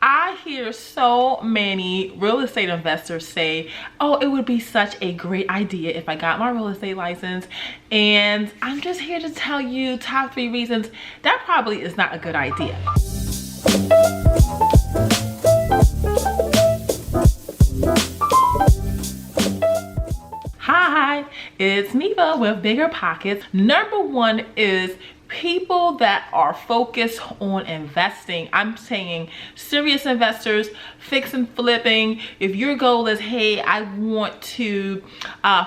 I hear so many real estate investors say, oh, it would be such a great idea if I got my real estate license. And I'm just here to tell you top 3 reasons that probably is not a good idea. Hi, it's Neva with BiggerPockets. Number 1 is people that are focused on investing. I'm saying serious investors, fix and flipping. If your goal is, hey, I want to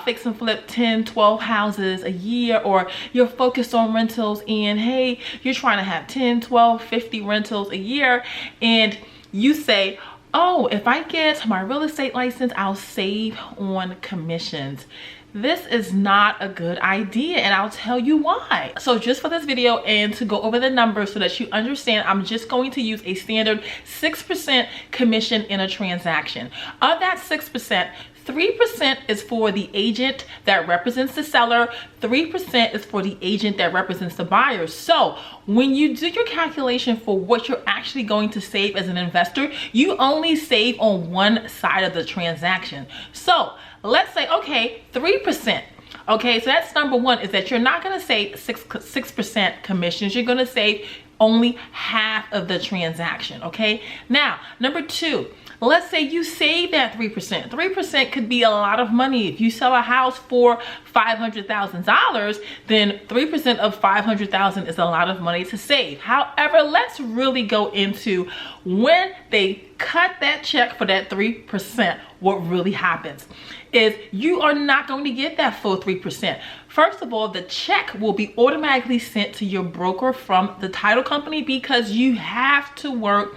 fix and flip 10, 12 houses a year, or you're focused on rentals and hey, you're trying to have 10, 12, 50 rentals a year, and you say, oh, if I get my real estate license, I'll save on commissions. This is not a good idea, and I'll tell you why. So just for this video and to go over the numbers so that you understand, I'm just going to use a standard 6% commission in a transaction. Of that 6%, 3% is for the agent that represents the seller, 3% is for the agent that represents the buyer. So when you do your calculation for what you're actually going to save as an investor, you only save on one side of the transaction. So let's say, okay, 3%. Okay, so that's number 1, is that you're not gonna save 6% commissions. You're gonna save only half of the transaction, okay? Now, number 2, let's say you save that 3%. 3% could be a lot of money. If you sell a house for $500,000, then 3% of $500,000 is a lot of money to save. However, let's really go into when they cut that check for that 3%, what really happens is you are not going to get that full 3%. First of all, the check will be automatically sent to your broker from the title company, because you have to work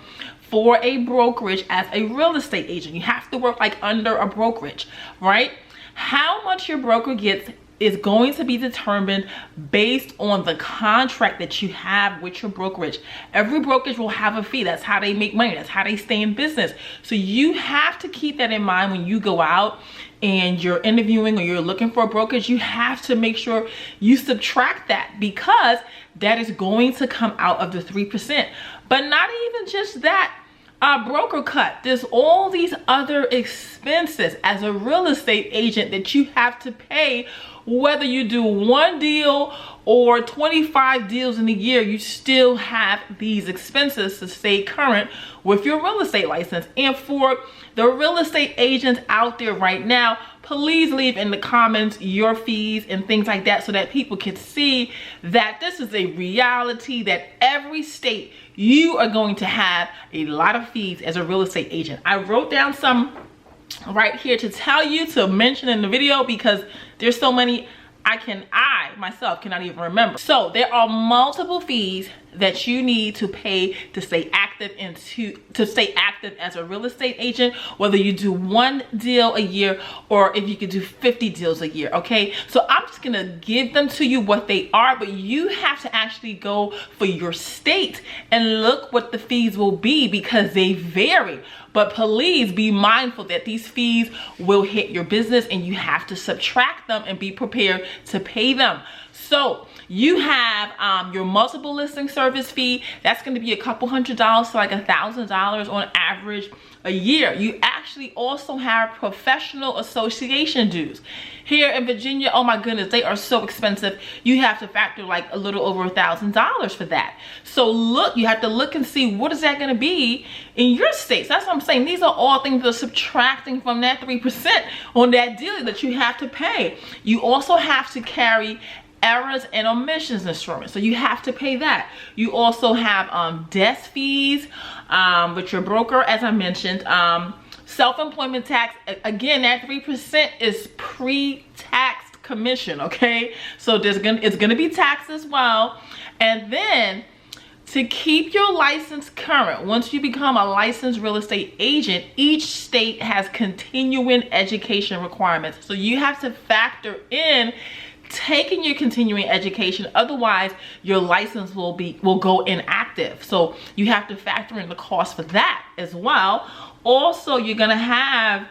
for a brokerage as a real estate agent. You have to work like under a brokerage, right? How much your broker gets is going to be determined based on the contract that you have with your brokerage. Every brokerage will have a fee. That's how they make money. That's how they stay in business. So you have to keep that in mind when you go out and you're interviewing or you're looking for a brokerage. You have to make sure you subtract that, because that is going to come out of the 3%. But not even just that. Broker cut. There's all these other expenses as a real estate agent that you have to pay. Whether you do 1 deal or 25 deals in a year, you still have these expenses to stay current with your real estate license. And for the real estate agents out there right now, please leave in the comments your fees and things like that, so that people can see that this is a reality, that every state you are going to have a lot of fees as a real estate agent. I wrote down some right here to tell you to mention in the video, because there's so many I myself cannot even remember. So there are multiple fees that you need to pay to stay active as a real estate agent, whether you do 1 deal a year or if you could do 50 deals a year. Okay, so I'm just gonna give them to you what they are, but you have to actually go for your state and look what the fees will be, because they vary. But please be mindful that these fees will hit your business and you have to subtract them and be prepared to pay them. So you have your multiple listing service fee. That's going to be a couple $100 to like $1,000 on average a year. You actually also have professional association dues. Here in Virginia, oh my goodness, they are so expensive. You have to factor like a little over $1,000 for that. So look, you have to look and see what is that going to be in your states. That's what I'm saying. These are all things that are subtracting from that 3% on that deal that you have to pay. You also have to carry errors and omissions insurance, so you have to pay that. You also have desk fees with your broker, as I mentioned. Self-employment tax, again, that 3% is pre-taxed commission, okay? So it's gonna be taxed as well. And then to keep your license current, once you become a licensed real estate agent, each state has continuing education requirements. So you have to factor in taking your continuing education, otherwise your license will go inactive. So you have to factor in the cost for that as well. Also, you're gonna have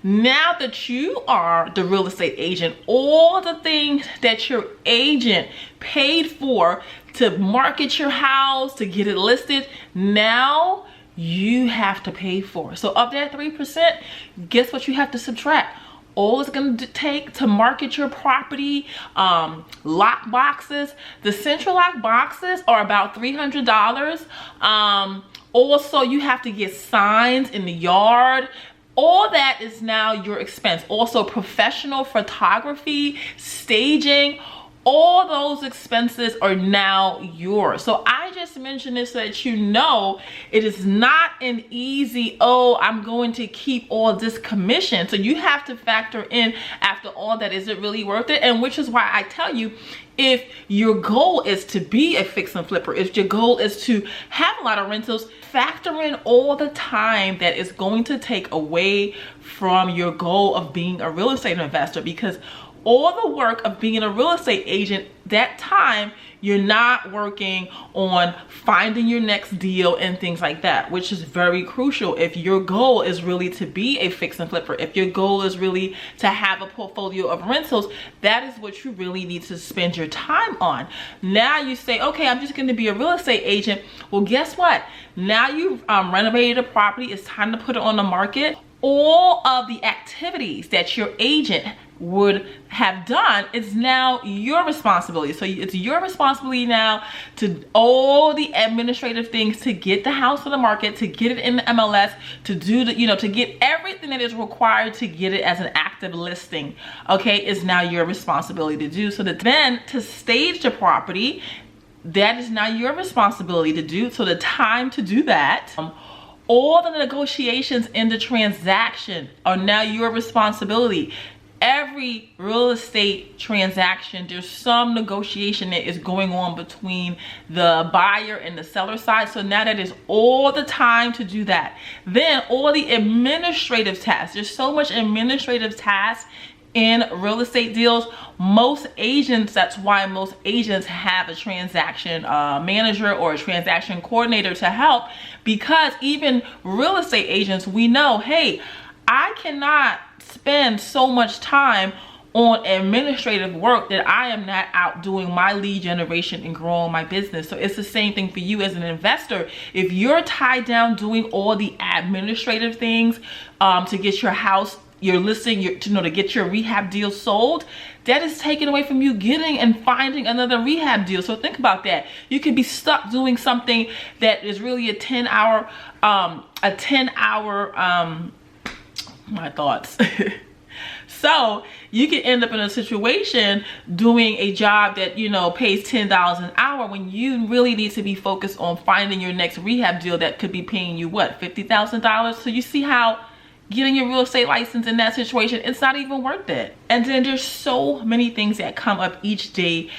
Now that you are the real estate agent, all the things that your agent paid for to market your house, to get it listed, now you have to pay for. So of that 3%, guess what you have to subtract? All it's going to take to market your property, lock boxes. The central lock boxes are about $300. Also, you have to get signs in the yard. All that is now your expense. Also, professional photography, staging, all those expenses are now yours. So I just mentioned this so that you know it is not an easy, oh, I'm going to keep all this commission. So you have to factor in, after all that, is it really worth it? And which is why I tell you, if your goal is to be a fix and flipper, if your goal is to have a lot of rentals, factor in all the time that is going to take away from your goal of being a real estate investor, because all the work of being a real estate agent, that time you're not working on finding your next deal and things like that, which is very crucial if your goal is really to be a fix and flipper. If your goal is really to have a portfolio of rentals, that is what you really need to spend your time on. Now you say, okay, I'm just going to be a real estate agent. Well, guess what? Now you've renovated a property. It's time to put it on the market. All of the activities that your agent would have done is now your responsibility. So it's your responsibility now to all the administrative things to get the house on the market, to get it in the MLS, to do the, to get everything that is required to get it as an active listing. Okay, is now your responsibility to do. So that then to stage the property, that is now your responsibility to do. So the time to do that. All the negotiations in the transaction are now your responsibility. Every real estate transaction, there's some negotiation that is going on between the buyer and the seller side. So now that is all the time to do that. Then all the administrative tasks, there's so much administrative tasks in real estate deals. Most agents, that's why most agents have a transaction manager or a transaction coordinator to help, because even real estate agents, we know, hey, I cannot spend so much time on administrative work that I am not out doing my lead generation and growing my business. So it's the same thing for you as an investor. If you're tied down doing all the administrative things to get your house, your listing, to get your rehab deal sold, that is taken away from you getting and finding another rehab deal. So think about that. You could be stuck doing something that is really a 10-hour, my thoughts. So you can end up in a situation doing a job that, pays $10 an hour when you really need to be focused on finding your next rehab deal that could be paying you, what, $50,000? So you see how getting your real estate license in that situation, it's not even worth it. And then there's so many things that come up each day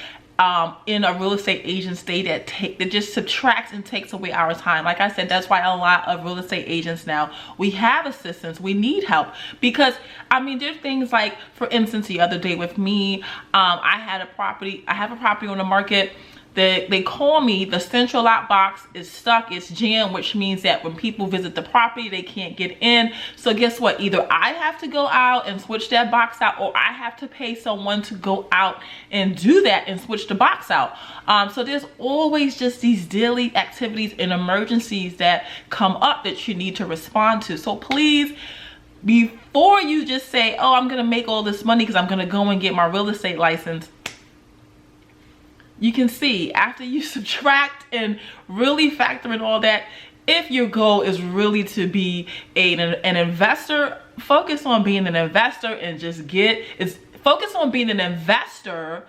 in a real estate agent's day that just subtracts and takes away our time. Like I said, that's why a lot of real estate agents now, we have assistance, we need help, because there's things like, for instance, the other day with me, I have a property on the market. They call me, the central lock box is stuck, it's jammed, which means that when people visit the property, they can't get in. So guess what? Either I have to go out and switch that box out, or I have to pay someone to go out and do that and switch the box out. So there's always just these daily activities and emergencies that come up that you need to respond to. So please, before you just say, oh, I'm gonna make all this money because I'm gonna go and get my real estate license, you can see, after you subtract and really factor in all that, if your goal is really to be an investor, focus on being an investor and focus on being an investor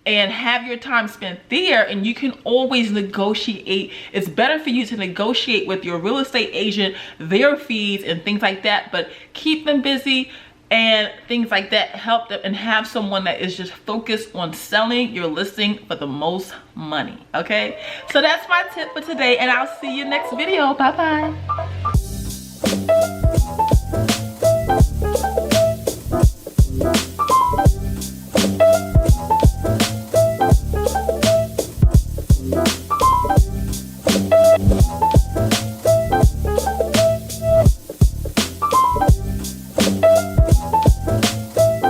and have your time spent there. And you can always negotiate. It's better for you to negotiate with your real estate agent, their fees and things like that, but keep them busy and things like that. Help them and have someone that is just focused on selling your listing for the most money. Okay, so that's my tip for today, and I'll see you next video. Bye bye.